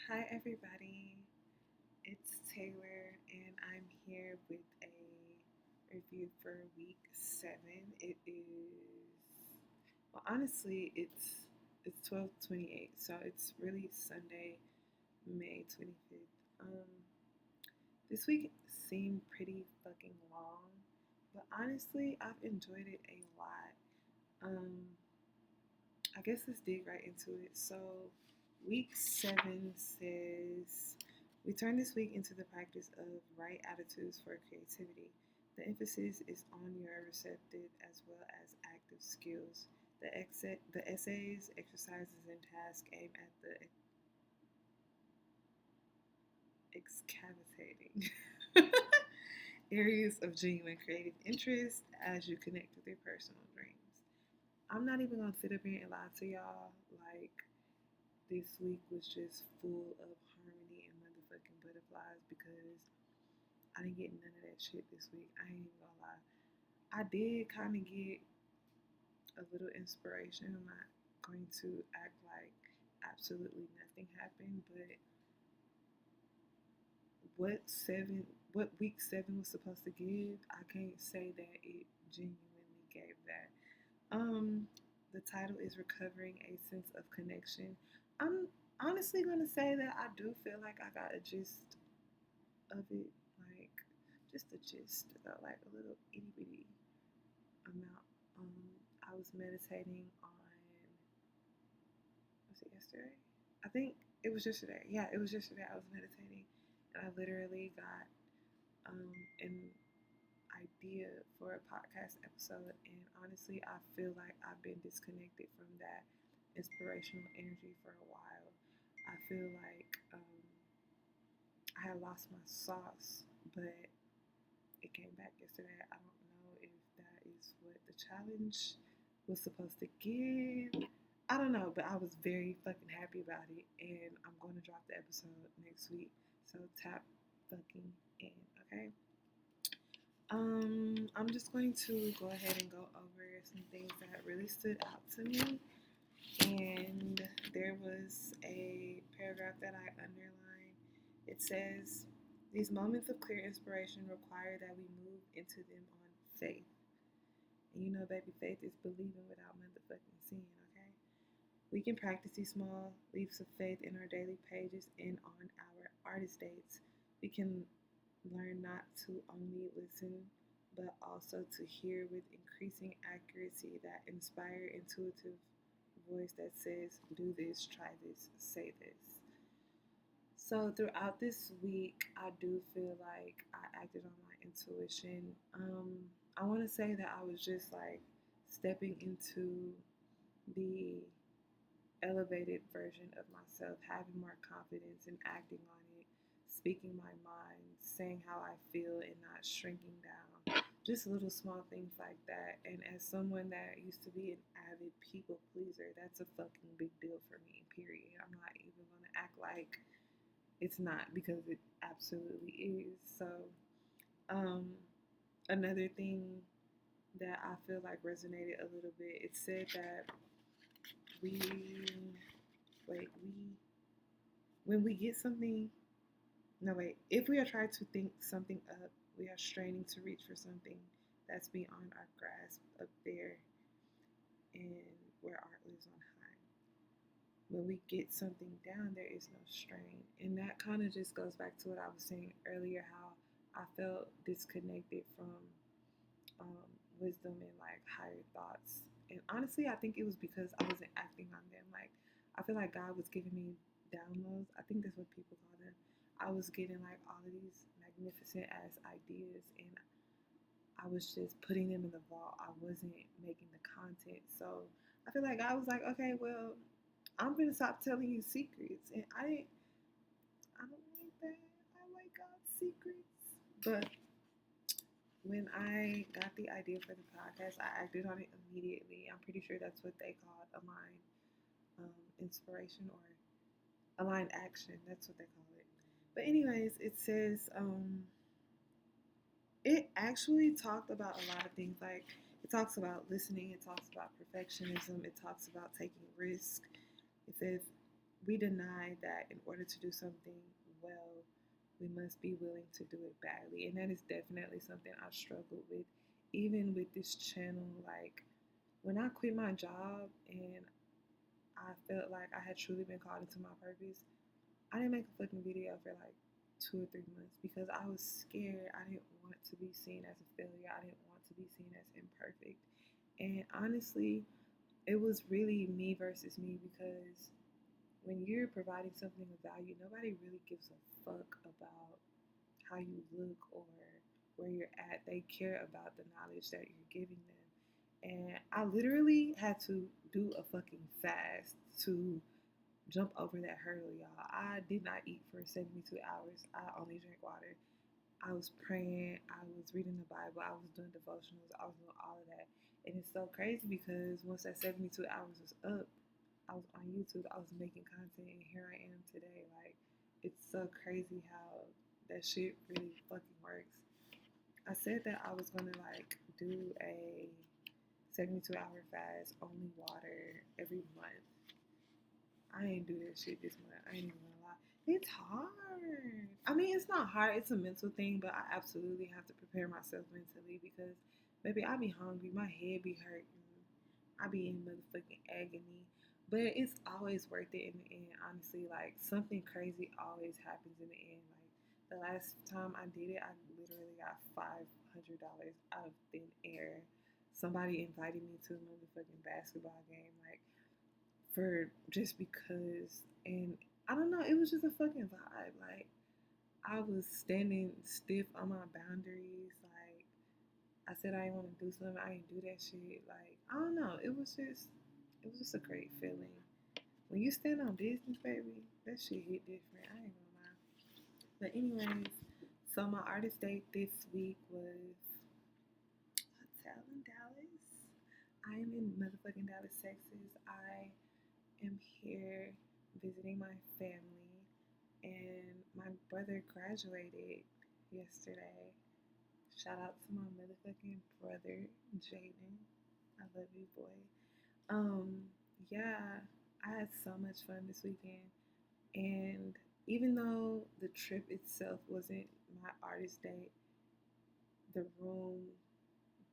Hi, everybody. It's Taylor, and I'm here with a review for week 7. It is, well, honestly, it's 12/28, so it's really Sunday, May 25th. This week seemed pretty fucking long, but honestly, I've enjoyed it a lot. I guess let's dig right into it. So, week 7 says we turn this week into the practice of right attitudes for creativity. The emphasis is on your receptive as well as active skills. The essays, exercises, and tasks aim at the excavating areas of genuine creative interest as you connect with your personal dreams. I'm not even gonna sit up here and lie to y'all. Like, this week was just full of harmony and motherfucking butterflies because I didn't get none of that shit this week. I ain't even gonna lie. I did kind of get a little inspiration. I'm not going to act like absolutely nothing happened, but what seven, what week 7 was supposed to give, I can't say that it genuinely gave that. The title is Recovering a Sense of Connection. I'm honestly gonna say that I do feel like I got a gist of it, like just a gist, though, like a little itty bitty amount. I was meditating on, was it yesterday? I think it was yesterday. Yeah, it was yesterday. I was meditating, and I literally got an idea for a podcast episode. And honestly, I feel like I've been disconnected from that inspirational energy for a while. I feel like I had lost my sauce, but it came back yesterday. I don't know if that is what the challenge was supposed to give. I don't know, but I was very fucking happy about it, and I'm going to drop the episode next week. So tap fucking in, okay? I'm just going to go ahead and go over some things that really stood out to me. And there was a paragraph that I underlined. It says, these moments of clear inspiration require that we move into them on faith. And you know, baby, faith is believing without motherfucking seeing, okay? We can practice these small leaps of faith in our daily pages and on our artist dates. We can learn not to only listen, but also to hear with increasing accuracy that inspire intuitive voice that says, do this, try this, say this. So throughout this week, I do feel like I acted on my intuition. I want to say that I was just like stepping into the elevated version of myself, having more confidence and acting on it, speaking my mind, saying how I feel and not shrinking down. Just little small things like that. And as someone that used to be an avid people pleaser, that's a fucking big deal for me, period. I'm not even going to act like it's not because it absolutely is. So, um, another thing that I feel like resonated a little bit, it said that we, wait, we when we get something, no, wait, if we are trying to think something up, we are straining to reach for something that's beyond our grasp up there and where art lives on high. When we get something down, there is no strain. And that kind of just goes back to what I was saying earlier, how I felt disconnected from um, wisdom and like higher thoughts. And honestly, I think it was because I wasn't acting on them. Like, I feel like God was giving me downloads. I think that's what people call them. I was getting like all of these magnificent ass ideas, and I was just putting them in the vault. I wasn't making the content. So I feel like I was like, okay, well, I'm gonna stop telling you secrets. And I don't like that. I like God's secrets. But when I got the idea for the podcast, I acted on it immediately. I'm pretty sure that's what they call aligned inspiration or aligned action. That's what they call it. But anyways, it says it actually talked about a lot of things. Like, it talks about listening. It talks about perfectionism. It talks about taking risk. It says we deny that in order to do something well, we must be willing to do it badly. And that is definitely something I struggled with, even with this channel. Like, when I quit my job and I felt like I had truly been called into my purpose, I didn't make a fucking video for like 2 or 3 months because I was scared. I didn't want to be seen as a failure. I didn't want to be seen as imperfect. And honestly, it was really me versus me because when you're providing something of value, nobody really gives a fuck about how you look or where you're at. They care about the knowledge that you're giving them. And I literally had to do a fucking fast to jump over that hurdle, y'all. I did not eat for 72 hours. I only drank water. I was praying, I was reading the Bible, I was doing devotionals, I was doing all of that. And it's so crazy because once that 72 hours was up, I was on YouTube, I was making content, and here I am today. Like, it's so crazy how that shit really fucking works. I said that I was gonna like do a 72-hour fast, only water every month. I ain't do that shit this month. I ain't even gonna lie. It's hard. I mean, it's not hard. It's a mental thing, but I absolutely have to prepare myself mentally because, baby, I be hungry. My head be hurting. I be in motherfucking agony. But it's always worth it in the end, honestly. Like, something crazy always happens in the end. Like, the last time I did it, I literally got $500 out of thin air. Somebody invited me to a motherfucking basketball game. Like, for just because, and I don't know, it was just a fucking vibe. Like, I was standing stiff on my boundaries. Like, I said I didn't want to do something, I didn't do that shit. Like, I don't know, it was just a great feeling. When you stand on business, baby, that shit hit different. I ain't gonna lie. But anyways, so my artist date this week was hotel in Dallas. I am in motherfucking Dallas, Texas. I am here visiting my family, and my brother graduated yesterday. Shout out to my motherfucking brother, Jaden. I love you, boy. Um, yeah, I had so much fun this weekend, and even though the trip itself wasn't my artist date, the room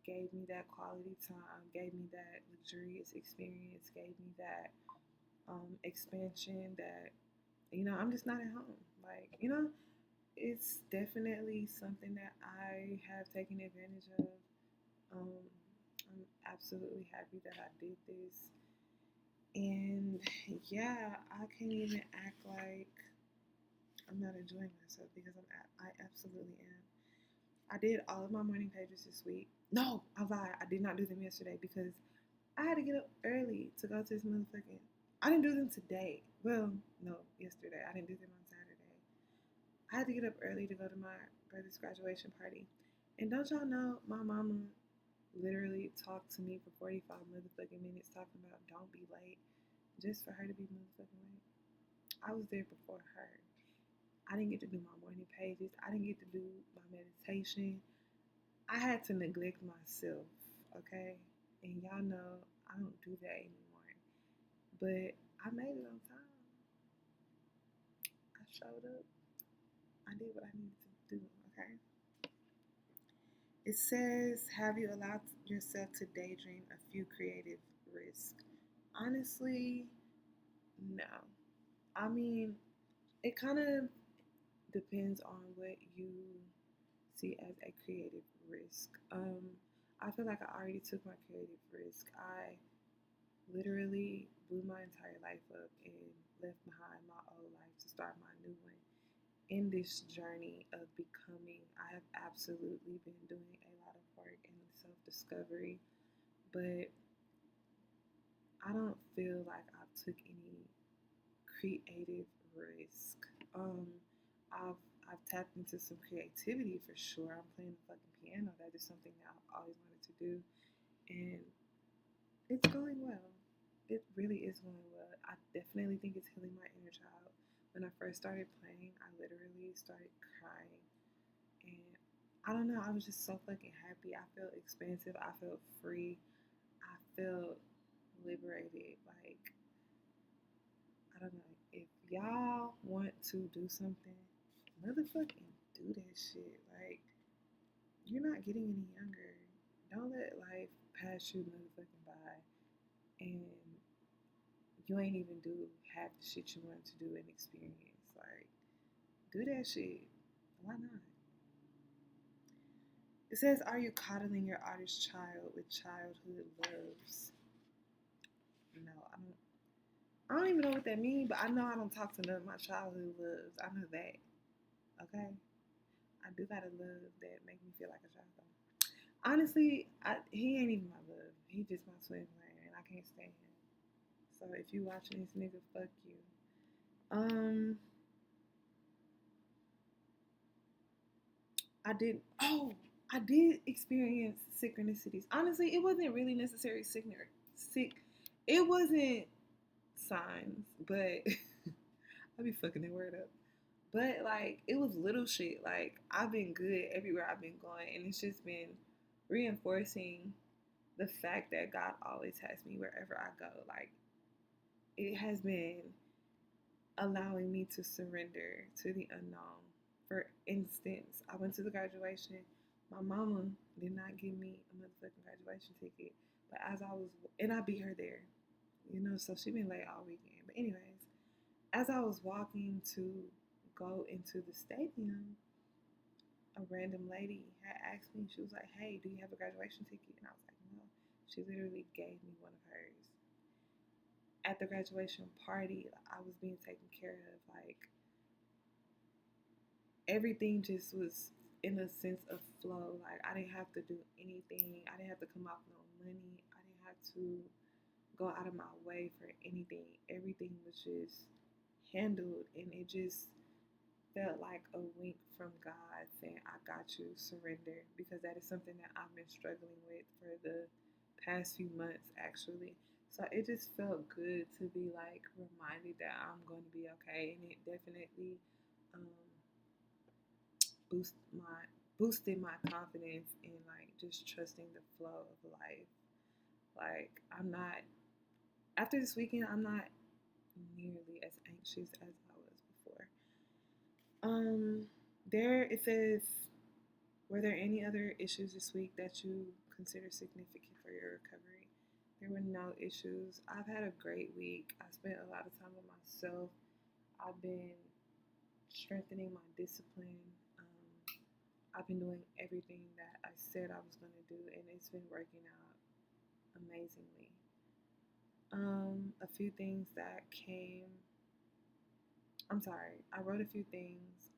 gave me that quality time, gave me that luxurious experience, gave me that expansion that, I'm just not at home. Like, it's definitely something that I have taken advantage of. Um, I'm absolutely happy that I did this. And yeah, I can't even act like I'm not enjoying myself because I absolutely am. I did all of my morning pages this week. No, I lied. I did not do them yesterday because I had to get up early to go to this motherfucking. I didn't do them today. Well, no, yesterday. I didn't do them on Saturday. I had to get up early to go to my brother's graduation party. And don't y'all know, my mama literally talked to me for 45 motherfucking minutes talking about don't be late just for her to be motherfucking late. I was there before her. I didn't get to do my morning pages. I didn't get to do my meditation. I had to neglect myself, okay? And y'all know I don't do that anymore. But I made it on time. I showed up. I did what I needed to do, okay? It says, have you allowed yourself to daydream a few creative risks? Honestly, no. I mean, it kind of depends on what you see as a creative risk. I feel like I already took my creative risk. I literally blew my entire life up and left behind my old life to start my new one. In this journey of becoming, I have absolutely been doing a lot of work and self discovery, but I don't feel like I took any creative risk. Um, I've I've tapped into some creativity for sure. I'm playing the fucking piano. That is something that I've always wanted to do, and it's going well. It really is going well. I definitely think it's healing my inner child. When I first started playing, I literally started crying. And I don't know, I was just so fucking happy. I felt expansive. I felt free. I felt liberated. Like, I don't know. If y'all want to do something, motherfucking do that shit. Like, you're not getting any younger. Don't let life pass you motherfucking by. And you ain't even do half the shit you wanted to do and experience. Like, do that shit. Why not? It says, are you coddling your artist child with childhood loves? No, I don't even know what that means, but I know I don't talk to none of my childhood loves. I know that. Okay? I do got a love that make me feel like a child though. Honestly, he ain't even my love. He just my swim lane and I can't stand him. So if you watching this nigga, fuck you. Um I did I did experience synchronicities. Honestly, it wasn't really necessarily sick. It wasn't signs, but I be fucking that word up. But like it was little shit. Like I've been good everywhere I've been going, and it's just been reinforcing the fact that God always has me wherever I go. Like it has been allowing me to surrender to the unknown. For instance, I went to the graduation. My mama did not give me a motherfucking graduation ticket, but as I was, and I beat her there, so she been late all weekend. But anyways, as I was walking to go into the stadium, a random lady had asked me, she was like, hey, do you have a graduation ticket? And I was like, no. She literally gave me one of hers. At the graduation party, I was being taken care of. Like, everything just was in a sense of flow. Like, I didn't have to do anything. I didn't have to come out with no money. I didn't have to go out of my way for anything. Everything was just handled, and it just felt like a wink from God saying, I got you, surrender. Because that is something that I've been struggling with for the past few months, actually. So it just felt good to be like reminded that I'm going to be okay. And it definitely um, boost my boosted my confidence in like just trusting the flow of life. Like I'm not after this weekend, I'm not nearly as anxious as I was before. Um, there it says, were there any other issues this week that you consider significant for your recovery? There were no issues. I've had a great week. I spent a lot of time with myself. I've been strengthening my discipline. I've been doing everything that I said I was going to do, and it's been working out amazingly. A few things that came. I'm sorry. I wrote a few things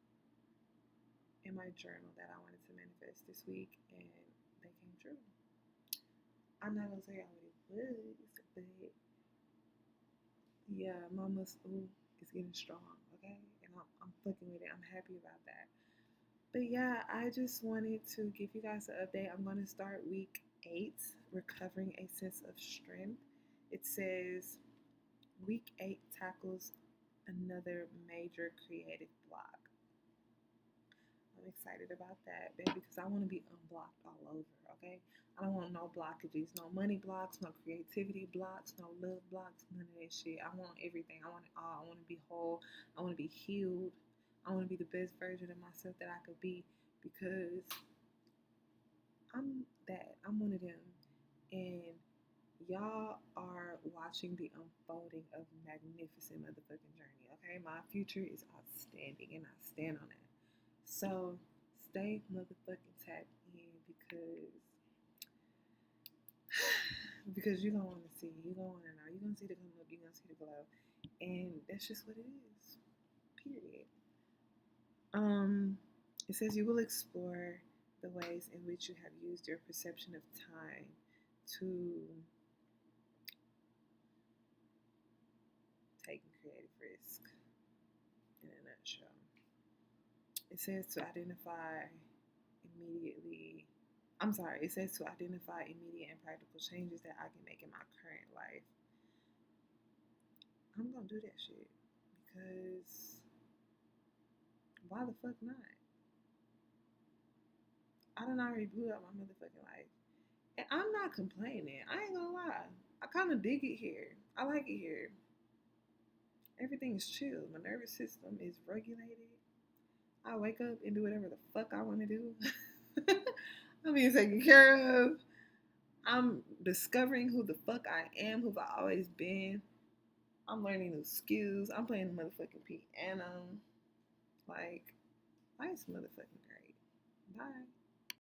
in my journal that I wanted to manifest this week, and they came true. I'm not gonna say what it was, but yeah, Mama's ooh is getting strong, okay, and I'm fucking with it. I'm happy about that. But yeah, I just wanted to give you guys an update. I'm gonna start week 8, recovering a sense of strength. It says week 8 tackles another major creative block. I'm excited about that, baby, because I want to be unblocked all over, okay? I don't want no blockages, no money blocks, no creativity blocks, no love blocks, none of that shit. I want everything. I want it all. I want to be whole. I want to be healed. I want to be the best version of myself that I could be because I'm that. I'm one of them. And y'all are watching the unfolding of magnificent motherfucking journey, okay? My future is outstanding and I stand on that. So stay motherfucking tapped in because you're gonna want to see, you're gonna want to know, you're gonna see the come up, you're gonna see the glow, and that's just what it is. Period. Um, it says you will explore the ways in which you have used your perception of time to take creative risk. In a nutshell, it says to identify immediately. I'm sorry, it says to identify immediate and practical changes that I can make in my current life. I'm gonna do that shit because why the fuck not? I done already blew up my motherfucking life. And I'm not complaining. I ain't gonna lie. I kind of dig it here. I like it here. Everything's chill. My nervous system is regulated. I wake up and do whatever the fuck I want to do. I'm being taken care of. I'm discovering who the fuck I am, who I've always been. I'm learning new skills. I'm playing the motherfucking piano. Like, life's motherfucking great. Bye.